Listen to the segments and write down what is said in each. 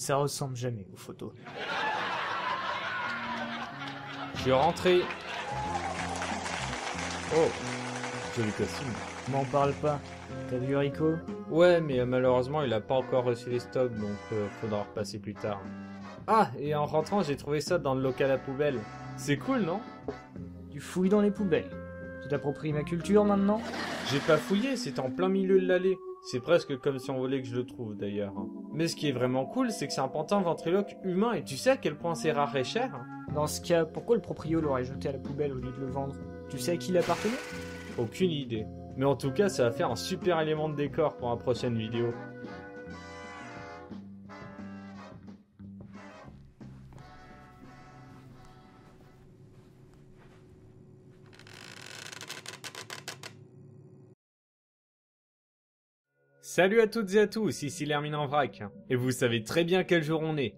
Ça ressemble jamais aux photos. Je suis rentré. Oh, joli costume. M'en parle pas. T'as vu Rico? Ouais, mais malheureusement, il a pas encore reçu les stocks, donc faudra repasser plus tard. Ah, et en rentrant, j'ai trouvé ça dans le local à poubelle. C'est cool, non? Tu fouilles dans les poubelles. Tu t'appropries ma culture maintenant? J'ai pas fouillé, c'était en plein milieu de l'allée. C'est presque comme si on voulait que je le trouve, d'ailleurs. Mais ce qui est vraiment cool, c'est que c'est un pantin ventriloque humain, et tu sais à quel point c'est rare et cher? Dans ce cas, pourquoi le proprio l'aurait jeté à la poubelle au lieu de le vendre? Tu sais à qui il appartenait? Aucune idée. Mais en tout cas, ça va faire un super élément de décor pour une prochaine vidéo. Salut à toutes et à tous, ici Lermine en vrac. Et vous savez très bien quel jour on est.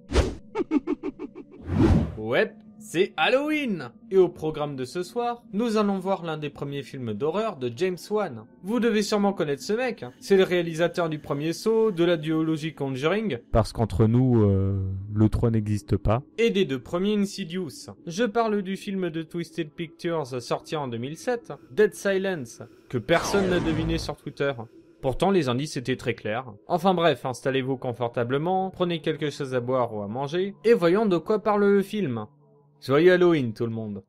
Ouais, c'est Halloween! Et au programme de ce soir, nous allons voir l'un des premiers films d'horreur de James Wan. Vous devez sûrement connaître ce mec, c'est le réalisateur du premier Saw, de la duologie Conjuring, parce qu'entre nous, le 3 n'existe pas, et des deux premiers Insidious. Je parle du film de Twisted Pictures sorti en 2007, Dead Silence, que personne n'a deviné sur Twitter. Pourtant, les indices étaient très clairs. Enfin bref, installez-vous confortablement, prenez quelque chose à boire ou à manger, et voyons de quoi parle le film. Joyeux Halloween tout le monde.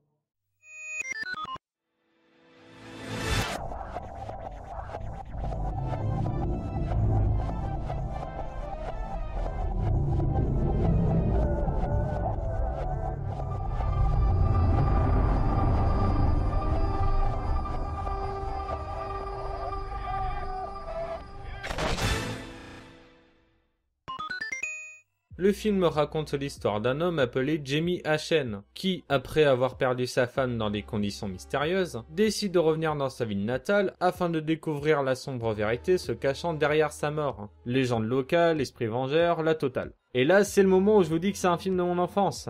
Le film raconte l'histoire d'un homme appelé Jamie Ashen, qui, après avoir perdu sa femme dans des conditions mystérieuses, décide de revenir dans sa ville natale afin de découvrir la sombre vérité se cachant derrière sa mort. Légende locale, esprit vengeur, la totale. Et là, c'est le moment où je vous dis que c'est un film de mon enfance.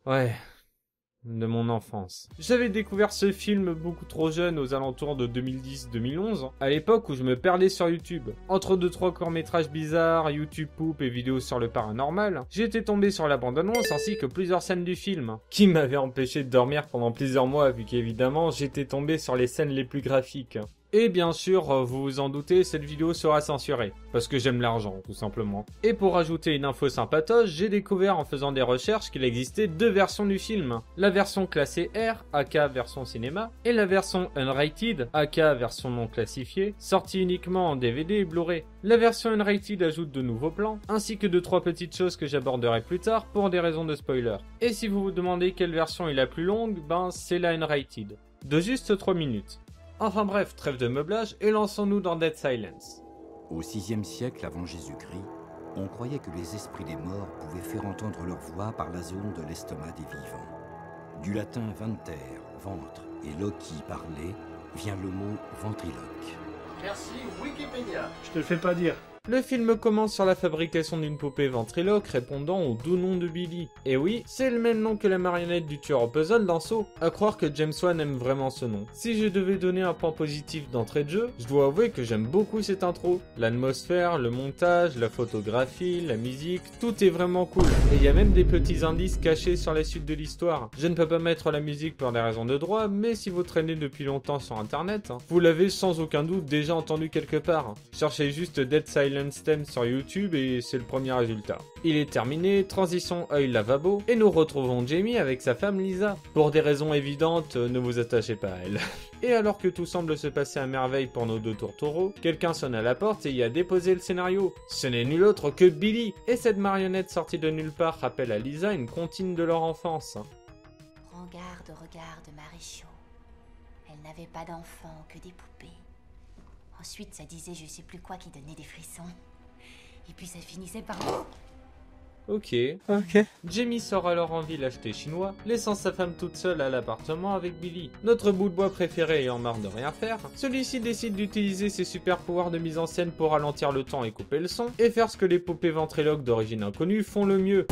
Ouais... de mon enfance. J'avais découvert ce film beaucoup trop jeune aux alentours de 2010-2011, à l'époque où je me perdais sur YouTube. Entre 2-3 courts-métrages bizarres, YouTube poop et vidéos sur le paranormal, j'étais tombé sur la bande-annonce ainsi que plusieurs scènes du film, qui m'avaient empêché de dormir pendant plusieurs mois vu qu'évidemment j'étais tombé sur les scènes les plus graphiques. Et bien sûr, vous vous en doutez, cette vidéo sera censurée, parce que j'aime l'argent, tout simplement. Et pour ajouter une info sympatoche, j'ai découvert en faisant des recherches qu'il existait deux versions du film. La version classée R, aka version cinéma, et la version Unrated, aka version non classifiée, sortie uniquement en DVD et Blu-ray. La version Unrated ajoute de nouveaux plans, ainsi que 2-3 petites choses que j'aborderai plus tard pour des raisons de spoiler. Et si vous vous demandez quelle version est la plus longue, ben c'est la Unrated, de juste 3 minutes. Enfin bref, trêve de meublage et lançons-nous dans Dead Silence. Au VIe siècle avant Jésus-Christ, on croyait que les esprits des morts pouvaient faire entendre leur voix par la zone de l'estomac des vivants. Du latin venter, ventre, et loci, parler, vient le mot ventriloque. Merci Wikipédia. Je te le fais pas dire. Le film commence sur la fabrication d'une poupée ventriloque répondant au doux nom de Billy. Et oui, c'est le même nom que la marionnette du tueur au puzzle dans Saw. À croire que James Wan aime vraiment ce nom. Si je devais donner un point positif d'entrée de jeu, je dois avouer que j'aime beaucoup cette intro. L'atmosphère, le montage, la photographie, la musique, tout est vraiment cool. Et il y a même des petits indices cachés sur la suite de l'histoire. Je ne peux pas mettre la musique pour des raisons de droit, mais si vous traînez depuis longtemps sur internet, vous l'avez sans aucun doute déjà entendu quelque part. Cherchez juste Dead Silence Theme sur YouTube et c'est le premier résultat. Il est terminé, transition œil lavabo, et nous retrouvons Jamie avec sa femme Lisa. Pour des raisons évidentes, ne vous attachez pas à elle. Et alors que tout semble se passer à merveille pour nos deux tourtereaux, quelqu'un sonne à la porte et y a déposé le scénario. Ce n'est nul autre que Billy. Et cette marionnette sortie de nulle part rappelle à Lisa une comptine de leur enfance. Prends garde au regard de Maréchaux. Elle n'avait pas d'enfant que des poupées. Ensuite, ça disait je sais plus quoi qui donnait des frissons. Et puis ça finissait par... Ok. Jamie sort alors en ville acheter chinois, laissant sa femme toute seule à l'appartement avec Billy. Notre bout de bois préféré ayant marre de rien faire, celui-ci décide d'utiliser ses super pouvoirs de mise en scène pour ralentir le temps et couper le son, et faire ce que les poupées ventriloques d'origine inconnue font le mieux.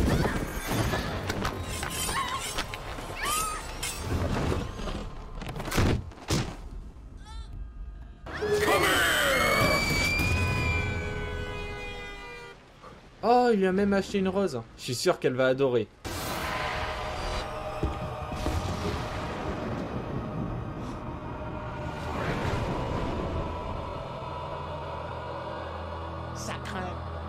Oh, il lui a même acheté une rose. Je suis sûr qu'elle va adorer.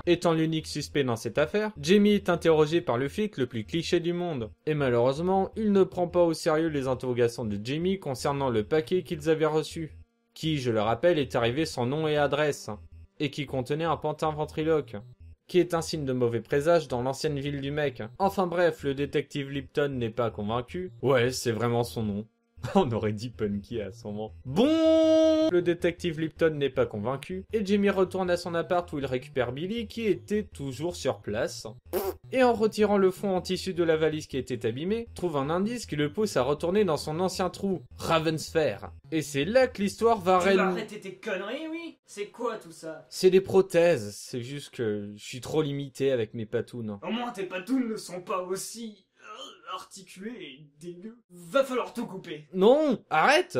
Étant l'unique suspect dans cette affaire, Jamie est interrogé par le flic le plus cliché du monde. Et malheureusement, il ne prend pas au sérieux les interrogations de Jamie concernant le paquet qu'ils avaient reçu. Qui, je le rappelle, est arrivé sans nom et adresse. Et qui contenait un pantin ventriloque. Qui est un signe de mauvais présage dans l'ancienne ville du mec. Enfin bref, le détective Lipton n'est pas convaincu. Ouais, c'est vraiment son nom. On aurait dit Punky à son moment. Bon, le détective Lipton n'est pas convaincu, et Jamie retourne à son appart où il récupère Billy qui était toujours sur place. Et en retirant le fond en tissu de la valise qui était abîmée, trouve un indice qui le pousse à retourner dans son ancien trou, Ravensfair. Et c'est là que l'histoire va Tu vas arrêter tes conneries, oui? C'est quoi tout ça? C'est des prothèses, c'est juste que je suis trop limité avec mes patounes. Au moins tes patounes ne sont pas aussi articulées et dégueu. Va falloir tout couper. Non, arrête!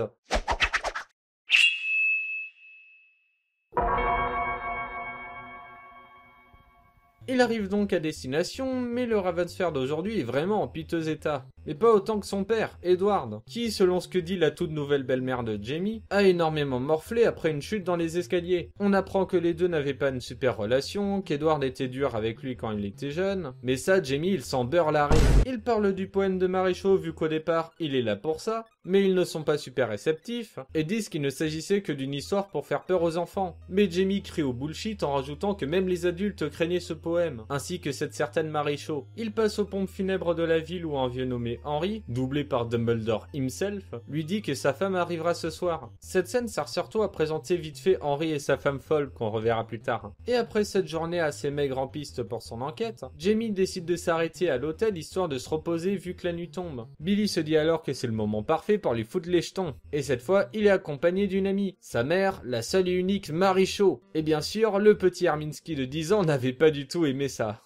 Il arrive donc à destination, mais le Ravensfair d'aujourd'hui est vraiment en piteux état. Mais pas autant que son père, Edward, qui, selon ce que dit la toute nouvelle belle-mère de Jamie, a énormément morflé après une chute dans les escaliers. On apprend que les deux n'avaient pas une super relation, qu'Edward était dur avec lui quand il était jeune, mais ça, Jamie, il s'en beurre l'arrêt. Il parle du poème de Maréchaux vu qu'au départ, il est là pour ça, mais ils ne sont pas super réceptifs, et disent qu'il ne s'agissait que d'une histoire pour faire peur aux enfants. Mais Jamie crie au bullshit en rajoutant que même les adultes craignaient ce poème, ainsi que cette certaine Maréchaux. Il passe aux pompes funèbres de la ville où un vieux nommé Henry, doublé par Dumbledore himself, lui dit que sa femme arrivera ce soir. Cette scène sert surtout à présenter vite fait Henry et sa femme folle qu'on reverra plus tard. Et après cette journée assez maigre en piste pour son enquête, Jamie décide de s'arrêter à l'hôtel histoire de se reposer vu que la nuit tombe. Billy se dit alors que c'est le moment parfait pour lui foutre les jetons. Et cette fois, il est accompagné d'une amie, sa mère, la seule et unique Maréchaux. Et bien sûr, le petit Herminski de 10 ans n'avait pas du tout aimé ça.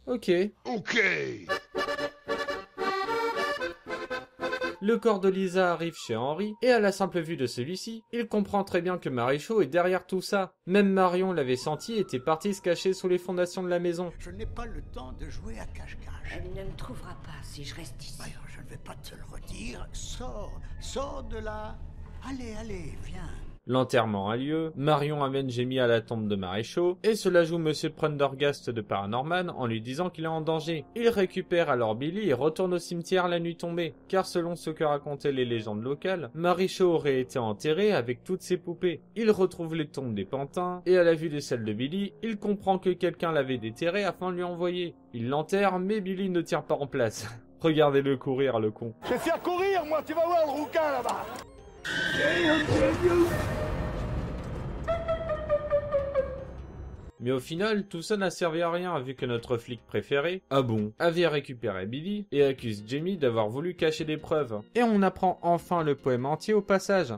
Ok. Le corps de Lisa arrive chez Henry, et à la simple vue de celui-ci, il comprend très bien que Maréchaux est derrière tout ça. Même Marion l'avait senti et était partie se cacher sous les fondations de la maison. Je n'ai pas le temps de jouer à cache-cache. Elle ne me trouvera pas si je reste ici. Alors, je ne vais pas te le redire. Sors de là. Allez, viens. L'enterrement a lieu, Marion amène Jamie à la tombe de Maréchaux, et cela joue Monsieur Prendergast de Paranorman en lui disant qu'il est en danger. Il récupère alors Billy et retourne au cimetière la nuit tombée, car selon ce que racontaient les légendes locales, Maréchaux aurait été enterré avec toutes ses poupées. Il retrouve les tombes des pantins, et à la vue de celle de Billy, il comprend que quelqu'un l'avait déterré afin de lui envoyer. Il l'enterre, mais Billy ne tient pas en place. Regardez-le courir, le con. Je vais faire courir, moi, tu vas voir le rouquin là-bas. Mais au final, tout ça n'a servi à rien vu que notre flic préféré, avait récupéré Billy et accuse Jamie d'avoir voulu cacher des preuves. Et on apprend enfin le poème entier au passage.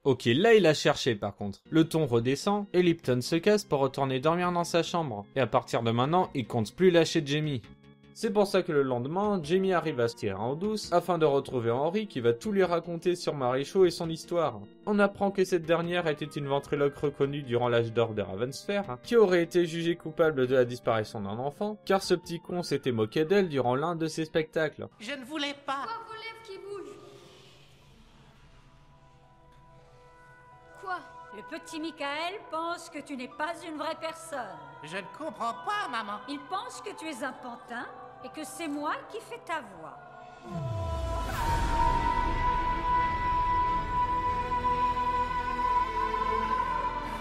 Ok, là il a cherché par contre. Le ton redescend et Lipton se casse pour retourner dormir dans sa chambre. Et à partir de maintenant, il compte plus lâcher Jamie. C'est pour ça que le lendemain, Jamie arrive à se tirer en douce afin de retrouver Henry qui va tout lui raconter sur Maréchaux et son histoire. On apprend que cette dernière était une ventriloque reconnue durant l'âge d'or de Ravensfair, qui aurait été jugée coupable de la disparition d'un enfant, car ce petit con s'était moqué d'elle durant l'un de ses spectacles. Je ne voulais pas. Quoi vos lèvres qui bougent? Quoi? Le petit Michael pense que tu n'es pas une vraie personne. Je ne comprends pas, maman. Il pense que tu es un pantin et que c'est moi qui fais ta voix.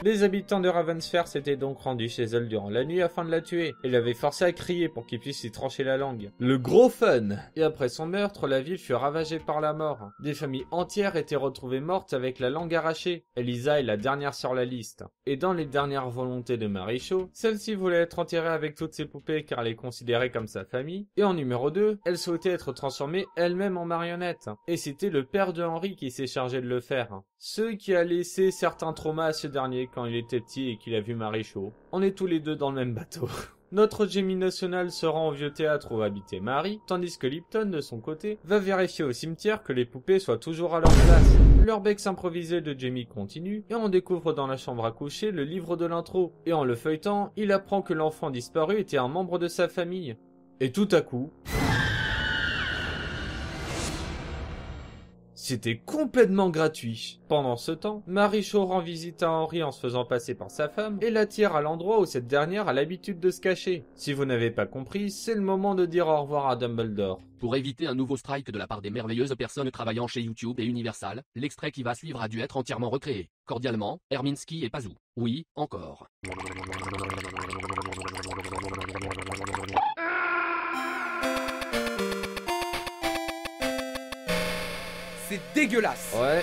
Les habitants de Ravensfair s'étaient donc rendus chez elle durant la nuit afin de la tuer, et l'avaient forcée à crier pour qu'ils puissent y trancher la langue. Le gros fun! Et après son meurtre, la ville fut ravagée par la mort. Des familles entières étaient retrouvées mortes avec la langue arrachée. Elisa est la dernière sur la liste. Et dans les dernières volontés de Marichaud, celle-ci voulait être enterrée avec toutes ses poupées car elle est considérée comme sa famille. Et en numéro 2, elle souhaitait être transformée elle-même en marionnette. Et c'était le père de Henri qui s'est chargé de le faire. Ce qui a laissé certains traumas à ce dernier quand il était petit et qu'il a vu Marichaud. On est tous les deux dans le même bateau. Notre Jamie national se rend au vieux théâtre où habitait Marie, tandis que Lipton, de son côté, va vérifier au cimetière que les poupées soient toujours à leur place. L'urbex improvisé de Jamie continue, et on découvre dans la chambre à coucher le livre de l'intro. Et en le feuilletant, il apprend que l'enfant disparu était un membre de sa famille. Et tout à coup... C'était complètement gratuit. Pendant ce temps, Marichaud rend visite à Henri en se faisant passer par sa femme et l'attire à l'endroit où cette dernière a l'habitude de se cacher. Si vous n'avez pas compris, c'est le moment de dire au revoir à Dumbledore. Pour éviter un nouveau strike de la part des merveilleuses personnes travaillant chez YouTube et Universal, l'extrait qui va suivre a dû être entièrement recréé. Cordialement, Herminsky et Pazou. Oui, encore. C'est dégueulasse. Ouais.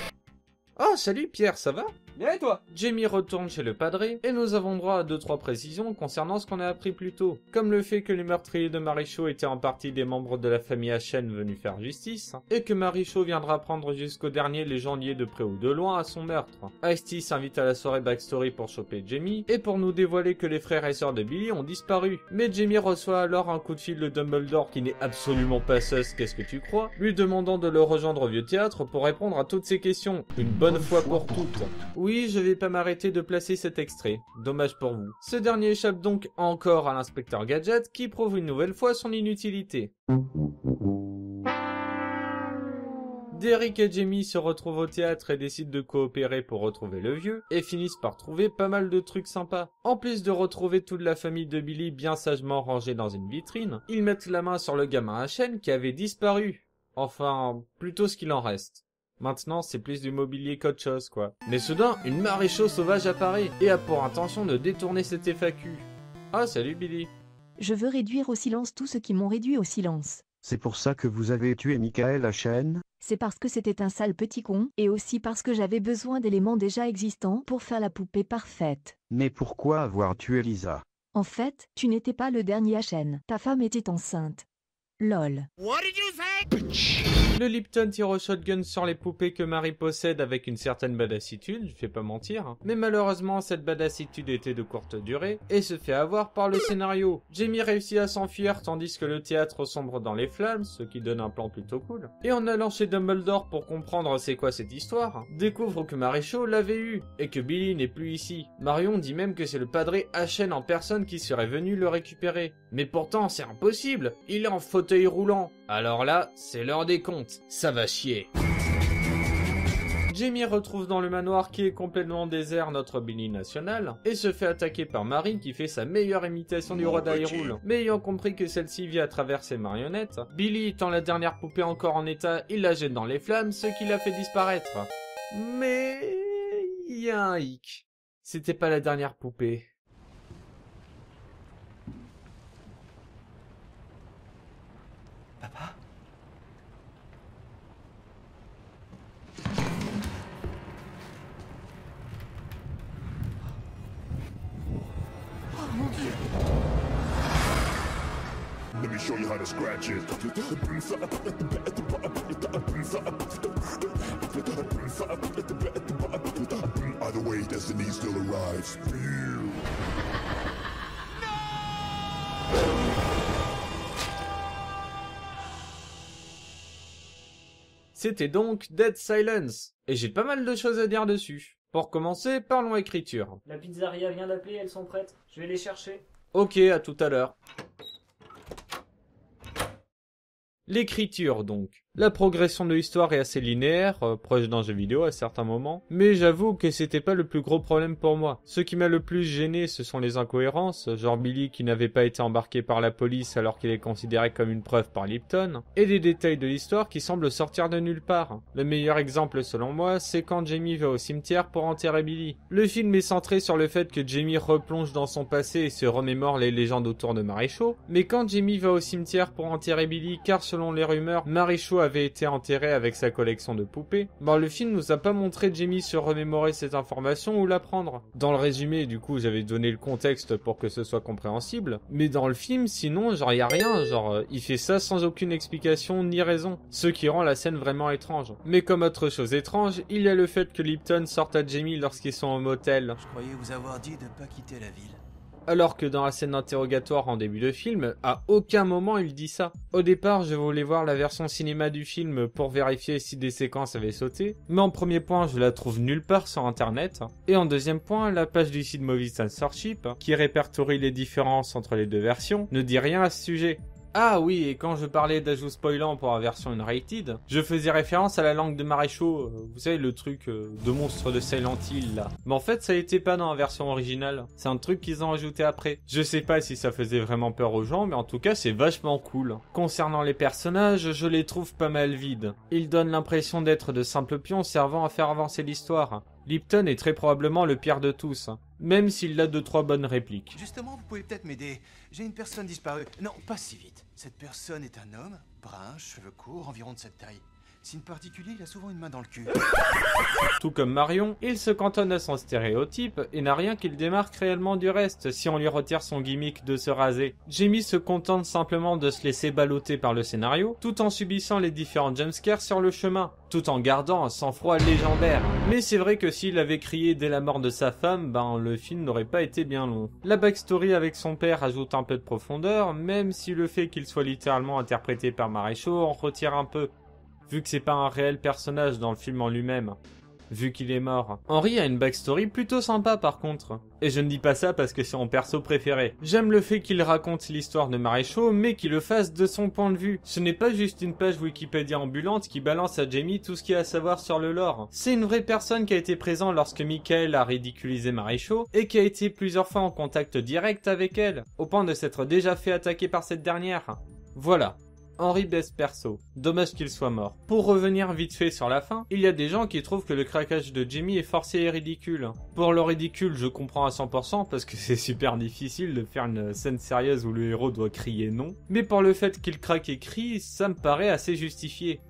Oh, salut Pierre, ça va? Bien et toi? Jamie retourne chez le padré, et nous avons droit à 2-3 précisions concernant ce qu'on a appris plus tôt. Comme le fait que les meurtriers de Marichaud étaient en partie des membres de la famille Achen venus faire justice, et que Marichaud viendra prendre jusqu'au dernier les gens liés de près ou de loin à son meurtre. Ice-T s'invite à la soirée backstory pour choper Jamie, et pour nous dévoiler que les frères et sœurs de Billy ont disparu. Mais Jamie reçoit alors un coup de fil de Dumbledore qui n'est absolument pas sus, qu'est-ce que tu crois, lui demandant de le rejoindre au vieux théâtre pour répondre à toutes ces questions, une bonne fois pour toutes. Oui, je vais pas m'arrêter de placer cet extrait. Dommage pour vous. Ce dernier échappe donc encore à l'inspecteur Gadget qui prouve une nouvelle fois son inutilité. Derek et Jamie se retrouvent au théâtre et décident de coopérer pour retrouver le vieux, et finissent par trouver pas mal de trucs sympas. En plus de retrouver toute la famille de Billy bien sagement rangée dans une vitrine, ils mettent la main sur le gamin à chaîne qui avait disparu. Enfin, plutôt ce qu'il en reste. Maintenant, c'est plus du mobilier qu'autre chose, quoi. Mais soudain, une Marichaud sauvage apparaît, et a pour intention de détourner cette FAQ. Ah, salut Billy. Je veux réduire au silence tous ceux qui m'ont réduit au silence. C'est pour ça que vous avez tué Michael Achen? C'est parce que c'était un sale petit con, et aussi parce que j'avais besoin d'éléments déjà existants pour faire la poupée parfaite. Mais pourquoi avoir tué Lisa? En fait, tu n'étais pas le dernier Achen. Ta femme était enceinte. LOL. What did you say, bitch? Le Lipton tire au shotgun sur les poupées que Marie possède avec une certaine badassitude, je vais pas mentir. Mais malheureusement, cette badassitude était de courte durée et se fait avoir par le scénario. Jamie réussit à s'enfuir tandis que le théâtre sombre dans les flammes, ce qui donne un plan plutôt cool. Et en allant chez Dumbledore pour comprendre c'est quoi cette histoire, découvre que Marichaud l'avait eu et que Billy n'est plus ici. Marion dit même que c'est le padré Achen en personne qui serait venu le récupérer. Mais pourtant, c'est impossible, il est en fauteuil roulant. Alors là, c'est l'heure des comptes. Ça va chier. Jamie retrouve dans le manoir qui est complètement désert notre Billy national et se fait attaquer par Marie qui fait sa meilleure imitation du roi d'Hyrule. Mais ayant compris que celle-ci vit à travers ses marionnettes, Billy étant la dernière poupée encore en état, il la jette dans les flammes, ce qui la fait disparaître. Mais il y a un hic. C'était pas la dernière poupée. Papa? Oh mon Dieu! Let me show you how to scratch it. Either way, destiny still arrives. C'était donc Dead Silence, et j'ai pas mal de choses à dire dessus. Pour commencer, parlons écriture. La pizzeria vient d'appeler, elles sont prêtes. Je vais les chercher. Ok, à tout à l'heure. L'écriture donc. La progression de l'histoire est assez linéaire, proche d'un jeu vidéo à certains moments, mais j'avoue que c'était pas le plus gros problème pour moi. Ce qui m'a le plus gêné, ce sont les incohérences, genre Billy qui n'avait pas été embarqué par la police alors qu'il est considéré comme une preuve par Lipton, et des détails de l'histoire qui semblent sortir de nulle part. Le meilleur exemple selon moi, c'est quand Jamie va au cimetière pour enterrer Billy. Le film est centré sur le fait que Jamie replonge dans son passé et se remémore les légendes autour de Marichaud, mais quand Jamie va au cimetière pour enterrer Billy, car selon les rumeurs, Marichaud avait été enterré avec sa collection de poupées, le film nous a pas montré Jamie se remémorer cette information ou l'apprendre. Dans le résumé, du coup, j'avais donné le contexte pour que ce soit compréhensible, mais dans le film, sinon, y a rien, il fait ça sans aucune explication ni raison, ce qui rend la scène vraiment étrange. Mais comme autre chose étrange, il y a le fait que Lipton sorte à Jamie lorsqu'ils sont au motel. Je croyais vous avoir dit de pas quitter la ville. Alors que dans la scène d'interrogatoire en début de film, à aucun moment il dit ça. Au départ, je voulais voir la version cinéma du film pour vérifier si des séquences avaient sauté, mais en premier point, je la trouve nulle part sur internet. Et en deuxième point, la page du site Movie Censorship, qui répertorie les différences entre les deux versions, ne dit rien à ce sujet. Ah oui, et quand je parlais d'ajouts spoilants pour la version unrated, je faisais référence à la langue de Marichaud, vous savez le truc de monstre de Silent Hill là. Mais en fait ça était pas dans la version originale, c'est un truc qu'ils ont ajouté après. Je sais pas si ça faisait vraiment peur aux gens, mais en tout cas c'est vachement cool. Concernant les personnages, je les trouve pas mal vides. Ils donnent l'impression d'être de simples pions servant à faire avancer l'histoire. Lipton est très probablement le pire de tous, même s'il a 2-3 bonnes répliques. Justement, vous pouvez peut-être m'aider. J'ai une personne disparue. Non, pas si vite. Cette personne est un homme, brun, cheveux courts, environ de cette taille. Signe particulier, il a souvent une main dans le cul. Tout comme Marion, il se cantonne à son stéréotype et n'a rien qui le démarque réellement du reste si on lui retire son gimmick de se raser. Jamie se contente simplement de se laisser balloter par le scénario, tout en subissant les différents jumpscares sur le chemin, tout en gardant un sang-froid légendaire. Mais c'est vrai que s'il avait crié dès la mort de sa femme, le film n'aurait pas été bien long. La backstory avec son père ajoute un peu de profondeur, même si le fait qu'il soit littéralement interprété par Marichaud en retire un peu, vu que c'est pas un réel personnage dans le film en lui-même, vu qu'il est mort. Henry a une backstory plutôt sympa par contre. Et je ne dis pas ça parce que c'est mon perso préféré. J'aime le fait qu'il raconte l'histoire de Marichaud, mais qu'il le fasse de son point de vue. Ce n'est pas juste une page Wikipédia ambulante qui balance à Jamie tout ce qu'il y a à savoir sur le lore. C'est une vraie personne qui a été présente lorsque Michael a ridiculisé Marichaud, et qui a été plusieurs fois en contact direct avec elle, au point de s'être déjà fait attaquer par cette dernière. Voilà. Henry baisse perso. Dommage qu'il soit mort. Pour revenir vite fait sur la fin, il y a des gens qui trouvent que le craquage de Jamie est forcé et ridicule. Pour le ridicule, je comprends à 100% parce que c'est super difficile de faire une scène sérieuse où le héros doit crier non. Mais pour le fait qu'il craque et crie, ça me paraît assez justifié.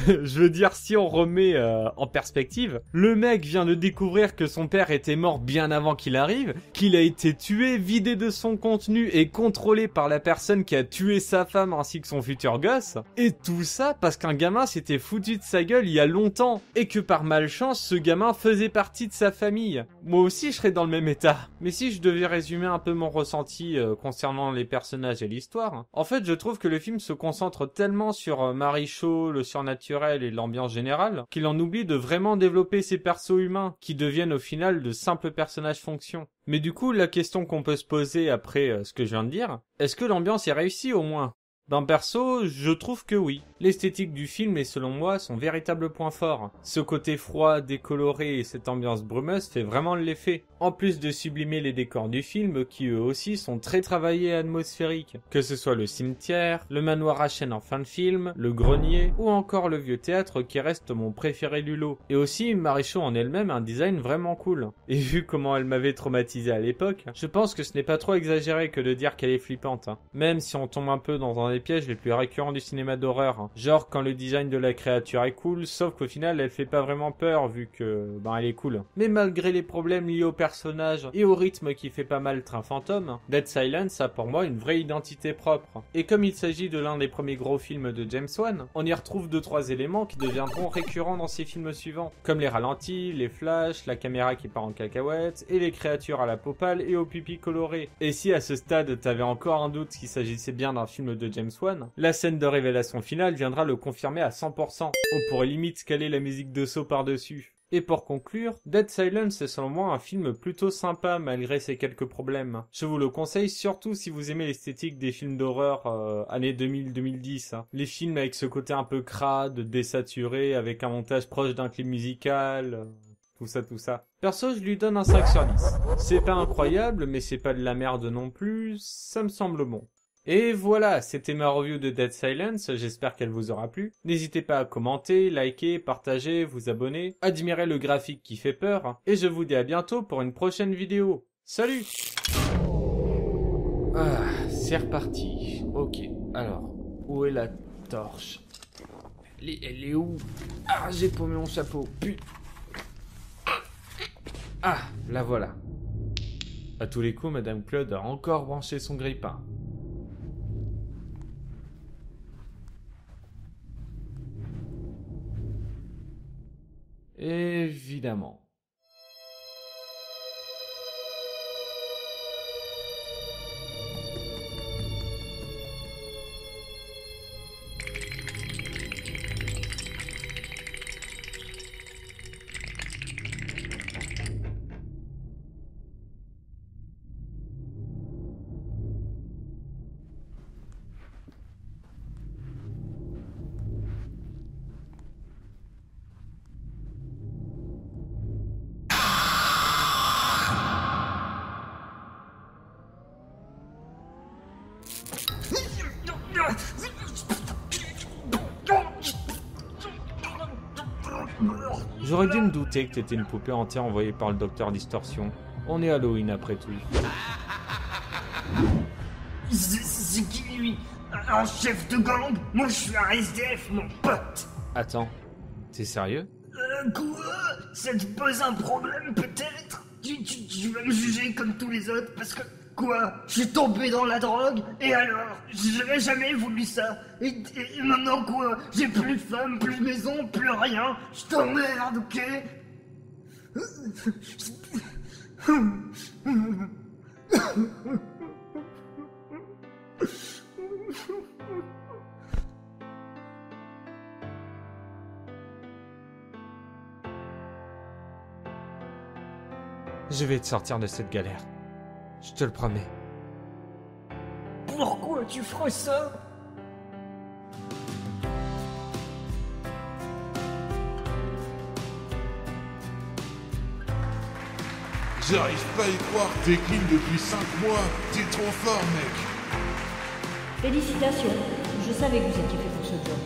Je veux dire, si on remet en perspective, le mec vient de découvrir que son père était mort bien avant qu'il arrive, qu'il a été tué, vidé de son contenu et contrôlé par la personne qui a tué sa femme ainsi que son futur gosse. Et tout ça parce qu'un gamin s'était foutu de sa gueule il y a longtemps, et que par malchance, ce gamin faisait partie de sa famille. Moi aussi, je serais dans le même état. Mais si je devais résumer un peu mon ressenti concernant les personnages et l'histoire, en fait, je trouve que le film se concentre tellement sur Marichaud, le surnaturel et l'ambiance générale, qu'il en oublie de vraiment développer ses persos humains, qui deviennent au final de simples personnages fonctions. Mais du coup, la question qu'on peut se poser après ce que je viens de dire, est-ce que l'ambiance est réussie au moins ? Perso, je trouve que oui. L'esthétique du film est selon moi son véritable point fort. Ce côté froid, décoloré et cette ambiance brumeuse fait vraiment l'effet. En plus de sublimer les décors du film qui eux aussi sont très travaillés et atmosphériques. Que ce soit le cimetière, le manoir à chêne en fin de film, le grenier ou encore le vieux théâtre qui reste mon préféré du lot. Et aussi Marichaud en elle-même a un design vraiment cool. Et vu comment elle m'avait traumatisé à l'époque, je pense que ce n'est pas trop exagéré que de dire qu'elle est flippante. Même si on tombe un peu dans un des pièges les plus récurrents du cinéma d'horreur. Genre quand le design de la créature est cool, sauf qu'au final elle fait pas vraiment peur vu que elle est cool. Mais malgré les problèmes liés au personnage et au rythme qui fait pas mal Train Fantôme, Dead Silence a pour moi une vraie identité propre. Et comme il s'agit de l'un des premiers gros films de James Wan, on y retrouve 2-3 éléments qui deviendront récurrents dans ses films suivants, comme les ralentis, les flashs, la caméra qui part en cacahuète et les créatures à la peau pâle et au pipi coloré. Et si à ce stade t'avais encore un doute qu'il s'agissait bien d'un film de James Wan, la scène de révélation finale viendra le confirmer à 100%. On pourrait limite caler la musique de saut par-dessus. Et pour conclure, Dead Silence est selon moi un film plutôt sympa malgré ses quelques problèmes. Je vous le conseille surtout si vous aimez l'esthétique des films d'horreur années 2000-2010. Hein. Les films avec ce côté un peu crade, désaturé, avec un montage proche d'un clip musical... Tout ça. Perso, je lui donne un 5 sur 10. C'est pas incroyable, mais c'est pas de la merde non plus, ça me semble bon. Et voilà, c'était ma review de Dead Silence, j'espère qu'elle vous aura plu. N'hésitez pas à commenter, liker, partager, vous abonner, admirer le graphique qui fait peur, et je vous dis à bientôt pour une prochaine vidéo. Salut! Ah, c'est reparti. Ok, alors, où est la torche? Elle est où? Ah, j'ai paumé mon chapeau, putain! Ah, la voilà. À tous les coups, Madame Claude a encore branché son grille-pain. Évidemment. J'aurais dû me douter que t'étais une poupée entière envoyée par le docteur Distorsion. On est Halloween après tout. C'est qui lui? Un chef de gang? Moi je suis un SDF, mon pote! Attends, t'es sérieux? Quoi? Ça te pose un problème peut-être? Tu vas me juger comme tous les autres parce que... Quoi? Je suis tombé dans la drogue? Et alors? J'aurais jamais voulu ça. Et maintenant quoi? J'ai plus de femme, plus de maison, plus rien. Je t'emmerde, ok? Je vais te sortir de cette galère. Je te le promets. Pourquoi tu ferais ça? J'arrive pas à y croire, t'es clean depuis 5 mois. T'es trop fort, mec. Félicitations, je savais que vous étiez fait pour ce job.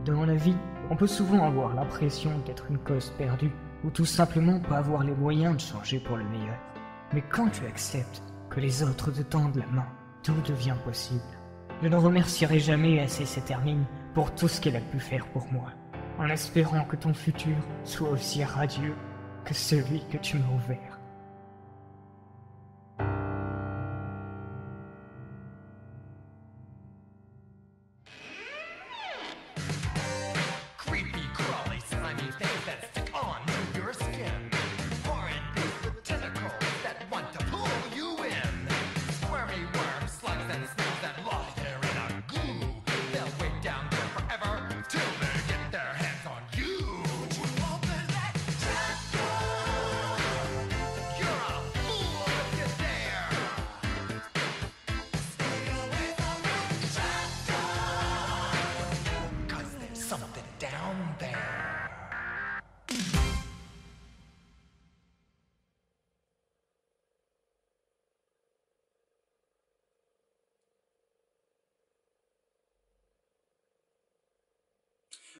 Dans la vie, on peut souvent avoir l'impression d'être une cause perdue, ou tout simplement pas avoir les moyens de changer pour le meilleur. Mais quand tu acceptes que les autres te tendent la main, tout devient possible. Je ne remercierai jamais assez cette Hermine pour tout ce qu'elle a pu faire pour moi, en espérant que ton futur soit aussi radieux que celui que tu m'as ouvert.